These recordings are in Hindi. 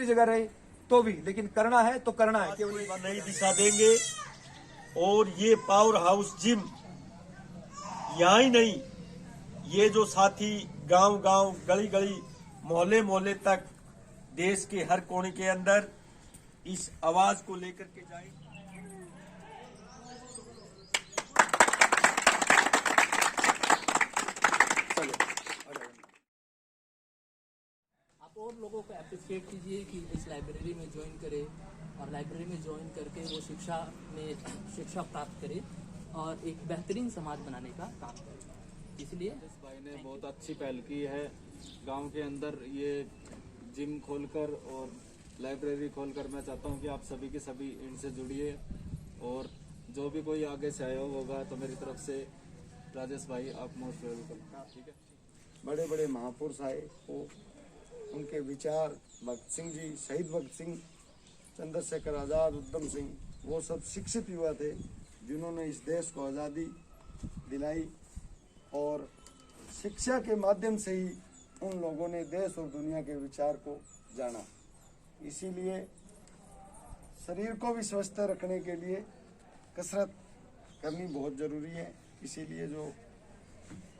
जगह रहे तो भी, लेकिन करना है तो करना है, केवल नई दिशा देंगे। और ये पावर हाउस जिम यहाँ ही नहीं, ये जो साथी गांव गांव गली गली मोहल्ले मोहल्ले तक देश के हर कोने के अंदर इस आवाज को लेकर के जाएंगे। आप और लोगों को अप्रिशिएट कीजिए कि इस लाइब्रेरी में ज्वाइन करें और लाइब्रेरी में ज्वाइन करके वो शिक्षा प्राप्त करे और एक बेहतरीन समाज बनाने का काम करे। इसलिए इस भाई ने बहुत अच्छी पहल की है। गांव के अंदर ये जिम खोलकर और लाइब्रेरी खोलकर मैं चाहता हूं कि आप सभी के सभी इनसे जुड़िए और जो भी कोई आगे सहयोग होगा तो मेरी तरफ से राजेश भाई आप मोस्ट वेलकम। ठीक है। बड़े बड़े महापुरुष आए, वो उनके विचार, भगत सिंह जी, शहीद भगत सिंह, चंद्रशेखर आज़ाद, उधम सिंह, वो सब शिक्षित युवा थे जिन्होंने इस देश को आज़ादी दिलाई और शिक्षा के माध्यम से ही उन लोगों ने देश और दुनिया के विचार को जाना। इसीलिए शरीर को भी स्वस्थ रखने के लिए कसरत करनी बहुत ज़रूरी है। इसीलिए जो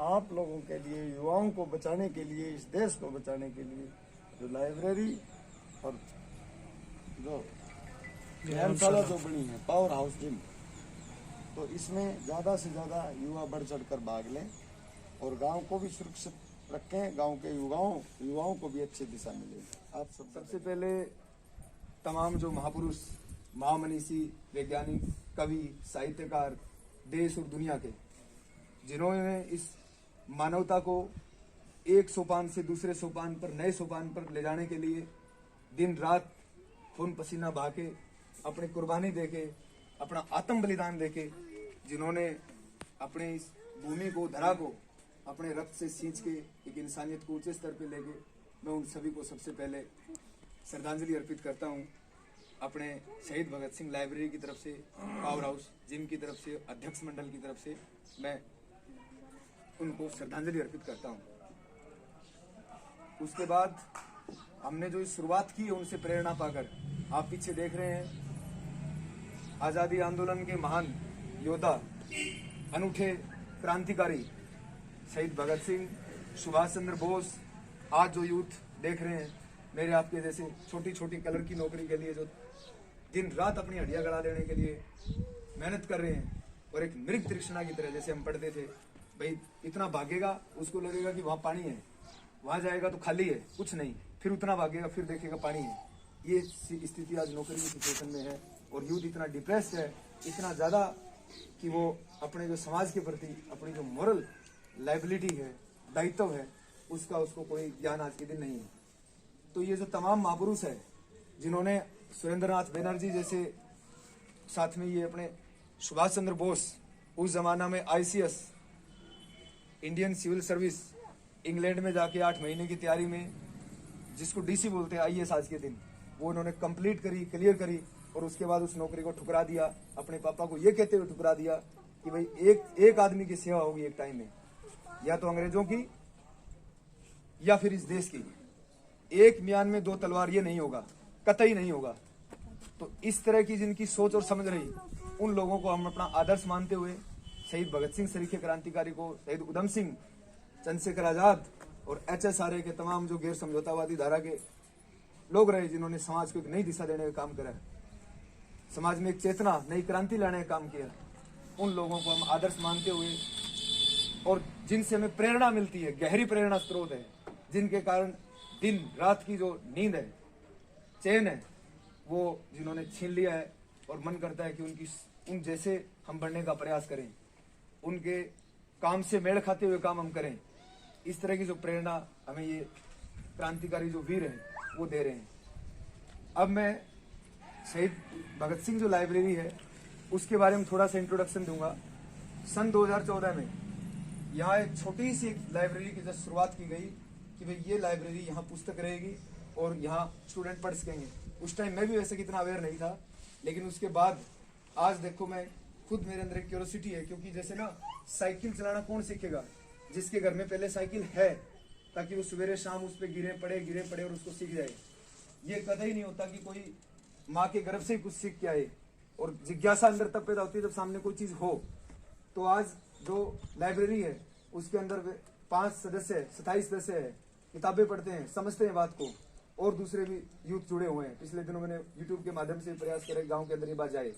आप लोगों के लिए, युवाओं को बचाने के लिए, इस देश को बचाने के लिए जो लाइब्रेरी और जो व्यायामशाला जो बनी है, पावर हाउस जिम, तो इसमें ज़्यादा से ज़्यादा युवा बढ़ चढ़कर भाग लें और गांव को भी सुरक्षित रखें, गांव के युवाओं को भी अच्छी दिशा मिले। आप सबसे पहले तमाम जो महापुरुष, महामनीषी, वैज्ञानिक, कवि, साहित्यकार देश और दुनिया के, जिन्होंने इस मानवता को एक सोपान से दूसरे सोपान पर, नए सोपान पर ले जाने के लिए दिन रात खून पसीना बहा के, अपनी कुर्बानी देके, अपना आत्म बलिदान देके, जिन्होंने अपने इस भूमि को, धरा को अपने रक्त से सींच के एक इंसानियत को ऊंचे स्तर पे लेके, मैं उन सभी को सबसे पहले श्रद्धांजलि अर्पित करता हूं। अपने शहीद भगत सिंह लाइब्रेरी की तरफ से, पावर हाउस जिम की तरफ से, अध्यक्ष मंडल की तरफ से मैं उनको श्रद्धांजलि अर्पित करता हूं। उसके बाद हमने जो शुरुआत की है उनसे प्रेरणा पाकर, आप पीछे देख रहे हैं आजादी आंदोलन के महान योद्धा, अनूठे क्रांतिकारी शहीद भगत सिंह, सुभाष चंद्र बोस, आज जो यूथ देख रहे हैं मेरे आपके जैसे छोटी छोटी कलर की नौकरी के लिए जो दिन रात अपनी हड्डियां गड़ा देने के लिए मेहनत कर रहे हैं, और एक मृग तृष्णा की तरह, जैसे हम पढ़ते थे, भाई इतना भागेगा उसको लगेगा कि वहाँ पानी है, वहाँ जाएगा तो खाली है, कुछ नहीं, फिर उतना भागेगा फिर देखेगा पानी है। ये स्थिति आज नौकरी की सिचुएशन में है और यूथ इतना डिप्रेस्ड है, इतना ज़्यादा कि वो अपने जो समाज के प्रति अपनी जो मॉरल लाइबिलिटी है, दायित्व है, उसको कोई ज्ञान आज के दिन नहीं है। तो ये जो तमाम महापुरुष है जिन्होंने, सुरेंद्रनाथ बनर्जी जैसे, साथ में ये अपने सुभाष चंद्र बोस, उस जमाना में ICS Indian civil service, England में जाके 8 महीने की तैयारी में, जिसको DC बोलते हैं IAS आज के दिन, वो उन्होंने कंप्लीट करी, क्लियर करी, और उसके बाद उस नौकरी को ठुकरा दिया। अपने पापा को ये कहते हुए ठुकरा दिया कि भाई एक आदमी की सेवा होगी एक टाइम में, या तो अंग्रेजों की या फिर इस देश की, एक म्यान में 2 तलवार, ये नहीं होगा, कतई नहीं होगा। तो इस तरह की जिनकी सोच और समझ रही, उन लोगों को हम अपना आदर्श मानते हुए शहीद भगत सिंह सरीखे क्रांतिकारी को, शहीद उधम सिंह, चंद्रशेखर आजाद और HSRA के तमाम जो गैर समझौतावादी धारा के लोग रहे, जिन्होंने समाज को एक नई दिशा देने का काम करा, समाज में एक चेतना, नई क्रांति लाने का काम किया, उन लोगों को हम आदर्श मानते हुए, और जिनसे हमें प्रेरणा मिलती है, गहरी प्रेरणा स्रोत है, जिनके कारण दिन रात की जो नींद है, चैन है, वो जिन्होंने छीन लिया है, और मन करता है कि उन जैसे हम बनने का प्रयास करें, उनके काम से मेल खाते हुए काम हम करें। इस तरह की जो प्रेरणा हमें ये क्रांतिकारी जो वीर हैं वो दे रहे हैं। अब मैं शहीद भगत सिंह जो लाइब्रेरी है उसके बारे में थोड़ा सा इंट्रोडक्शन दूंगा। सन 2014 में यहाँ एक छोटी सी लाइब्रेरी की जब शुरुआत की गई कि भाई ये लाइब्रेरी, यहाँ पुस्तक रहेगी और यहाँ स्टूडेंट पढ़ सकेंगे। उस टाइम मैं भी वैसे कितना अवेयर नहीं था, लेकिन उसके बाद आज देखो, मैं खुद, मेरे अंदर एक क्यूरियोसिटी है, क्योंकि जैसे ना साइकिल चलाना कौन सीखेगा, जिसके घर में पहले साइकिल है, ताकि वो सवेरे शाम उस पर गिरे पड़े और उसको सीख जाए। ये कतई नहीं होता कि कोई माँ के गर्भ से ही कुछ सीख के आए, और जिज्ञासा अंदर तब पैदा होती है जब सामने कोई चीज हो। तो आज जो लाइब्रेरी है उसके अंदर 5 सदस्य है, 27 सदस्य है, किताबें पढ़ते हैं, समझते हैं बात को, और दूसरे भी यूथ जुड़े हुए हैं। पिछले दिनों मैंने यूट्यूब के माध्यम से प्रयास करे गांव के अंदर ये बात जाए,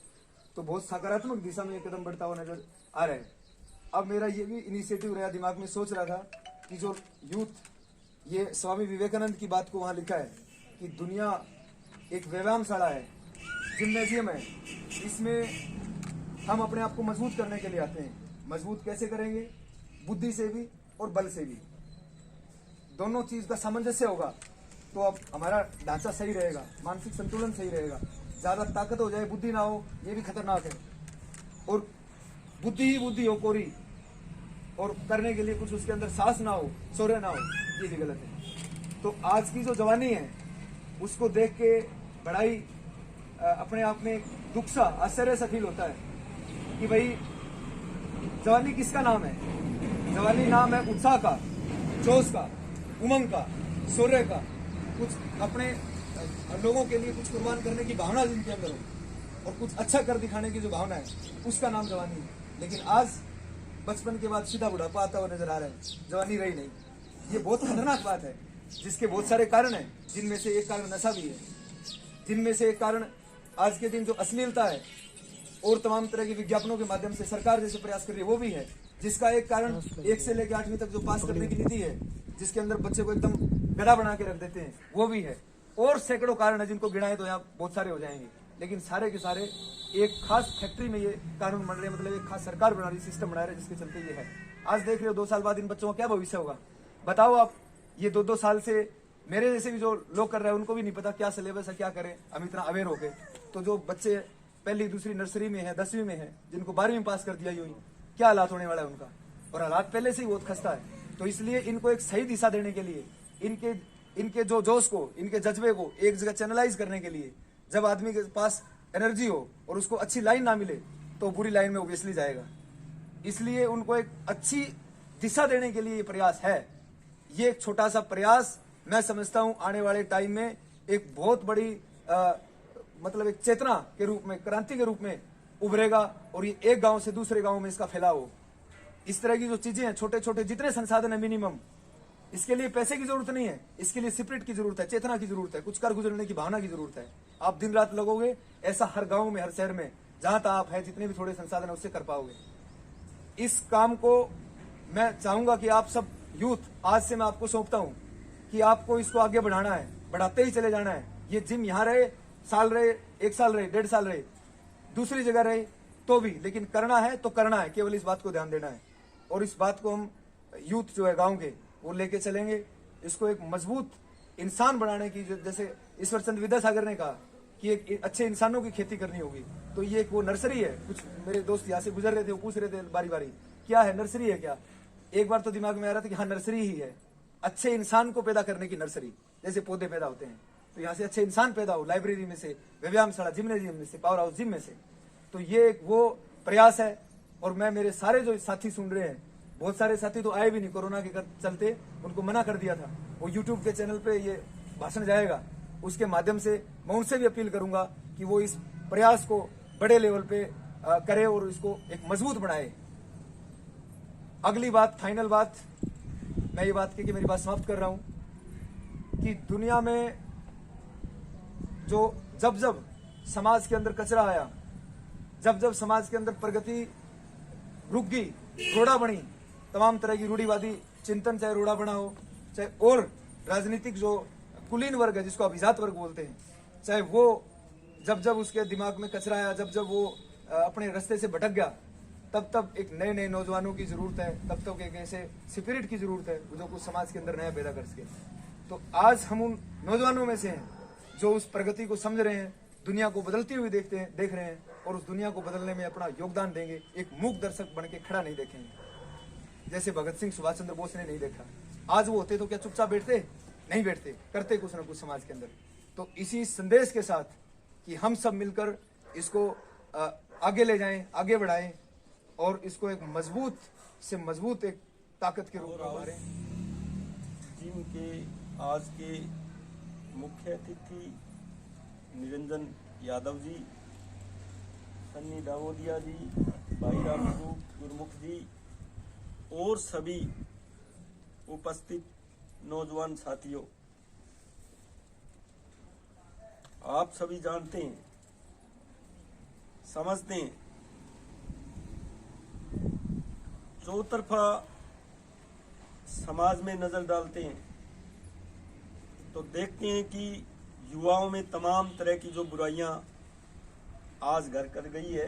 तो बहुत सकारात्मक दिशा में ये कदम बढ़ता हुआ नजर आ रहा है। अब मेरा ये भी इनिशिएटिव रहा, दिमाग में सोच रहा था कि जो यूथ, ये स्वामी विवेकानंद की बात को वहां लिखा है कि दुनिया एक व्यायामशाला है, जिम्नेजियम है, इसमें हम अपने आप को मजबूत करने के लिए आते हैं। मजबूत कैसे करेंगे? बुद्धि से भी और बल से भी, दोनों चीज का सामंजस्य होगा तो अब हमारा ढांचा सही रहेगा, मानसिक संतुलन सही रहेगा। ज्यादा ताकत हो जाए, बुद्धि ना हो, ये भी खतरनाक है। और बुद्धि ही बुद्धि हो कोरी, और करने के लिए कुछ उसके अंदर साहस ना हो, शौर्य ना हो, ये भी गलत है। तो आज की जो जवानी है उसको देख के बड़ा ही अपने आप में दुख सा, आश्चर्य सा फील होता है कि भाई जवानी किसका नाम है? जवानी नाम है उत्साह का, जोश का, उमंग का, शौर्य का, कुछ अपने लोगों के लिए कुछ कुर्बान करने की भावना जिनके अंदर हो, और कुछ अच्छा कर दिखाने की जो भावना है, उसका नाम जवानी है। लेकिन आज बचपन के बाद सीधा बुढ़ापा आता हुआ नजर आ रहा है, जवानी रही नहीं। ये बहुत खतरनाक बात है, जिसके बहुत सारे कारण हैं, जिनमें से एक कारण नशा भी है, जिनमें से एक कारण आज के दिन जो अश्लीलता है और तमाम तरह के विज्ञापनों के माध्यम से सरकार जैसे प्रयास कर रही है वो भी है, जिसका एक कारण 1 से लेकर 8वीं तक जो पास करने की नीति है, जिसके अंदर बच्चे को एकदम गधा बना के रख देते हैं, वो भी है। और सैकड़ों कारण है जिनको गिनाए तो यहाँ बहुत सारे हो जाएंगे, लेकिन सारे के सारे एक खास फैक्ट्री में ये कानून बन रहे हैं, मतलब एक खास सरकार बना रही, सिस्टम बना रहे हैं, जिसके चलते ये है। आज देख रहे हो 2 साल बाद इन बच्चों का क्या भविष्य होगा, बताओ आप। ये 2-2 साल से मेरे जैसे भी जो लोग कर रहे हैं उनको भी नहीं पता क्या सिलेबस है, क्या करें, हम इतना अवेयर हो गए। तो जो बच्चे पहली दूसरी नर्सरी में है, 10वीं में है, जिनको 12वीं पास कर दिया यूं, क्या हालात होने वाला है उनका, और हालात पहले से ही बहुत खस्ता है। तो इसलिए इनको एक सही दिशा देने के लिए, इनके जो जोश को, इनके जज्बे को एक जगह चैनलाइज करने के लिए, जब आदमी के पास एनर्जी हो और उसको अच्छी लाइन ना मिले तो बुरी लाइन में ओबियसली जाएगा। इसलिए उनको एक अच्छी दिशा देने के लिए ये प्रयास है। ये एक छोटा सा प्रयास मैं समझता हूं आने वाले टाइम में एक बहुत बड़ी मतलब एक चेतना के रूप में, क्रांति के रूप में उभरेगा, और ये एक गांव से दूसरे गांव में इसका फैलाव हो। इस तरह की जो चीजें हैं, छोटे छोटे जितने संसाधन है मिनिमम, इसके लिए पैसे की जरूरत नहीं है, इसके लिए स्पिरिट की जरूरत है, चेतना की जरूरत है, कुछ कर गुजरने की भावना की जरूरत है। आप दिन रात लगोगे, ऐसा हर गांव में, हर शहर में, जहां तक आप है, जितने भी थोड़े संसाधन है उससे कर पाओगे। इस काम को मैं चाहूंगा कि आप सब यूथ, आज से मैं आपको सौंपता हूं कि आपको इसको आगे बढ़ाना है, बढ़ाते ही चले जाना है। ये जिम यहाँ रहे, साल रहे, 1 साल रहे, 1.5 साल रहे, दूसरी जगह रहे तो भी, लेकिन करना है तो करना है, केवल इस बात को ध्यान देना है। और इस बात को हम यूथ जो है गांव के, वो लेके चलेंगे। इसको एक मजबूत इंसान बनाने की, जैसे ईश्वर चंद्र विद्यासागर ने कहा कि एक अच्छे इंसानों की खेती करनी होगी, तो ये एक वो नर्सरी है। कुछ मेरे दोस्त यहाँ से गुजर रहे थे, वो पूछ रहे थे बारी बारी, क्या है नर्सरी है क्या? एक बार तो दिमाग में आ रहा था कि हाँ नर्सरी ही है, अच्छे इंसान को पैदा करने की नर्सरी, जैसे पौधे पैदा होते हैं, तो यहाँ से अच्छे इंसान पैदा हो, लाइब्रेरी में से, व्यायामशाला, जिम्नेजियम में से, पावर हाउस जिम में से। तो ये एक वो प्रयास है। और मैं, मेरे सारे जो साथी सुन रहे हैं, बहुत सारे साथी तो आए भी नहीं, कोरोना के चलते उनको मना कर दिया था। वो यूट्यूब के चैनल पे ये भाषण जाएगा, उसके माध्यम से मैं उनसे भी अपील करूंगा कि वो इस प्रयास को बड़े लेवल पे करे और इसको एक मजबूत बनाए। अगली बात, फाइनल बात, मैं ये बात की मेरी बात समाप्त कर रहा हूं कि दुनिया में जो जब जब समाज के अंदर कचरा आया, जब जब समाज के अंदर प्रगति रुक गई, रोड़ा बनी, तमाम तरह की रूढ़िवादी चिंतन, चाहे रोड़ा बना हो, चाहे और राजनीतिक जो कुलीन वर्ग है जिसको अभिजात वर्ग बोलते हैं, चाहे वो जब जब उसके दिमाग में कचरा आया, जब जब वो अपने रास्ते से भटक गया, तब तब एक नए नए नौजवानों की जरूरत है, तब तक एक ऐसे स्पिरिट की जरूरत है जो कुछ समाज के अंदर नया पैदा कर सके। तो आज हम उन नौजवानों में से हैं जो उस प्रगति को समझ रहे हैं, दुनिया को बदलती हुई देख रहे हैं, और उस दुनिया को बदलने में अपना योगदान देंगे। एक मूक दर्शक बन के खड़ा नहीं देखेंगे, जैसे भगत सिंह, सुभाष चंद्र बोस ने नहीं देखा। आज वो होते तो क्या चुपचाप बैठते? नहीं बैठते, करते कुछ ना कुछ समाज के अंदर। तो इसी संदेश के साथ कि हम सब मिलकर इसको आगे ले जाएं, आगे बढ़ाएं, और इसको एक मजबूत से मजबूत एक ताकत के रूप में उभारें। जिम के आज के मुख्य अतिथि निरंजन यादव जी, सन्नी दावोदिया जी, भाई राम गुरमुख जी और सभी उपस्थित नौजवान साथियों, आप सभी जानते हैं, समझते हैं, चौतरफा समाज में नजर डालते हैं तो देखते हैं कि युवाओं में तमाम तरह की जो बुराइयां आज घर कर गई है,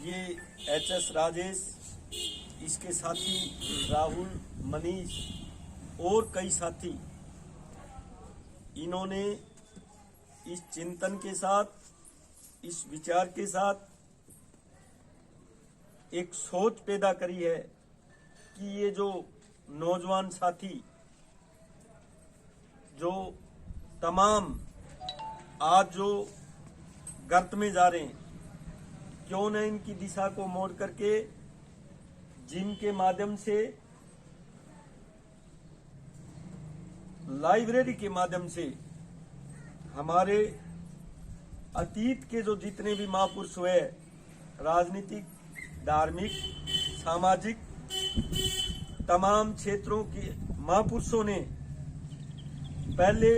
ये एचएस राजेश, इसके साथी राहुल, मनीष और कई साथी, इन्होंने इस चिंतन के साथ, इस विचार के साथ एक सोच पैदा करी है कि ये जो नौजवान साथी जो तमाम आज जो गर्त में जा रहे हैं, क्यों न इनकी दिशा को मोड़ करके जिम के माध्यम से, लाइब्रेरी के माध्यम से हमारे अतीत के जो जितने भी महापुरुष हुए, राजनीतिक, धार्मिक, सामाजिक, तमाम क्षेत्रों के महापुरुषों ने पहले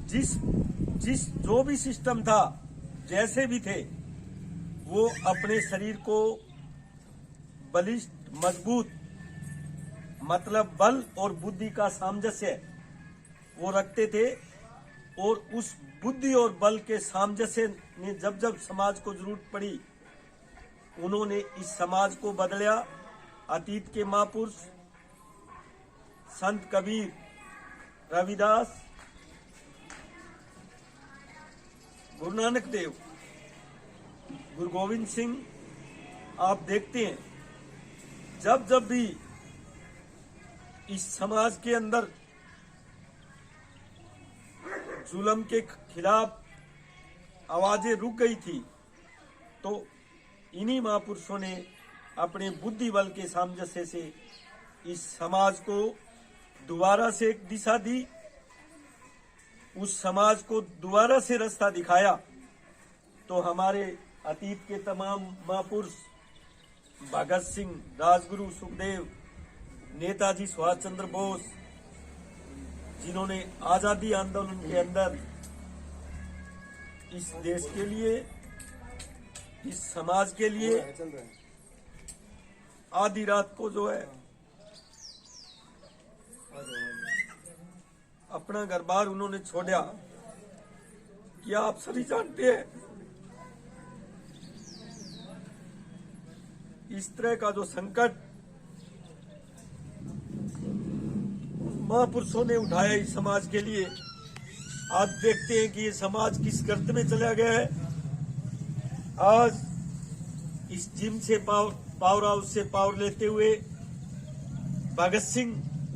जिस जो भी सिस्टम था, जैसे भी थे, वो अपने शरीर को बलिष्ठ, मजबूत, मतलब बल और बुद्धि का सामंजस्य वो रखते थे। और उस बुद्धि और बल के सामंजस्य ने जब जब समाज को जरूरत पड़ी, उन्होंने इस समाज को बदला। अतीत के महापुरुष संत कबीर, रविदास, गुरु नानक देव, गुरु गोविंद सिंह, आप देखते हैं जब जब भी इस समाज के अंदर जुल्म के खिलाफ आवाजें रुक गई थी, तो इन्हीं महापुरुषों ने अपने बुद्धि बल के सामंजस्य से इस समाज को दोबारा से एक दिशा दी, उस समाज को दोबारा से रास्ता दिखाया। तो हमारे अतीत के तमाम महापुरुष भगत सिंह, राजगुरु, सुखदेव, नेताजी सुभाष चंद्र बोस, जिन्होंने आजादी आंदोलन के अंदर इस देश के लिए, इस समाज के लिए आधी रात को जो है अपना घर बार उन्होंने छोड़ा। क्या आप सभी जानते हैं इस तरह का जो संकट महापुरुषों ने उठाया इस समाज के लिए, आज देखते हैं कि ये समाज किस गर्त में चला गया है। आज इस जिम से पावर हाउस से पावर लेते हुए भगत सिंह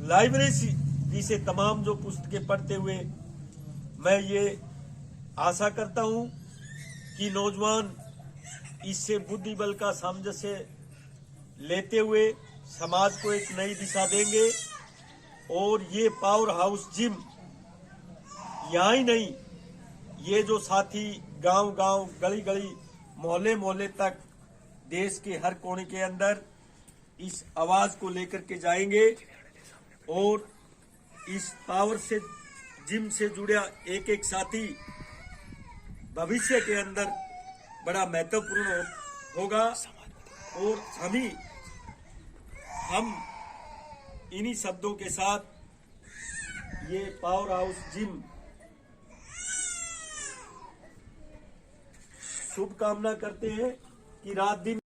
लाइब्रेरी से तमाम जो पुस्तकें पढ़ते हुए, मैं ये आशा करता हूं कि नौजवान इससे बुद्धि बल का सामंजस्य लेते हुए समाज को एक नई दिशा देंगे। और ये पावर हाउस जिम यहाँ ही नहीं, ये जो साथी गांव गांव, गली गली, मोहल्ले मोहल्ले तक देश के हर कोने के अंदर इस आवाज को लेकर के जाएंगे। और इस पावर से जिम से जुड़ा एक एक साथी भविष्य के अंदर बड़ा महत्वपूर्ण होगा। और हम इन्हीं शब्दों के साथ ये पावर हाउस जिम शुभकामना करते हैं कि रात दिन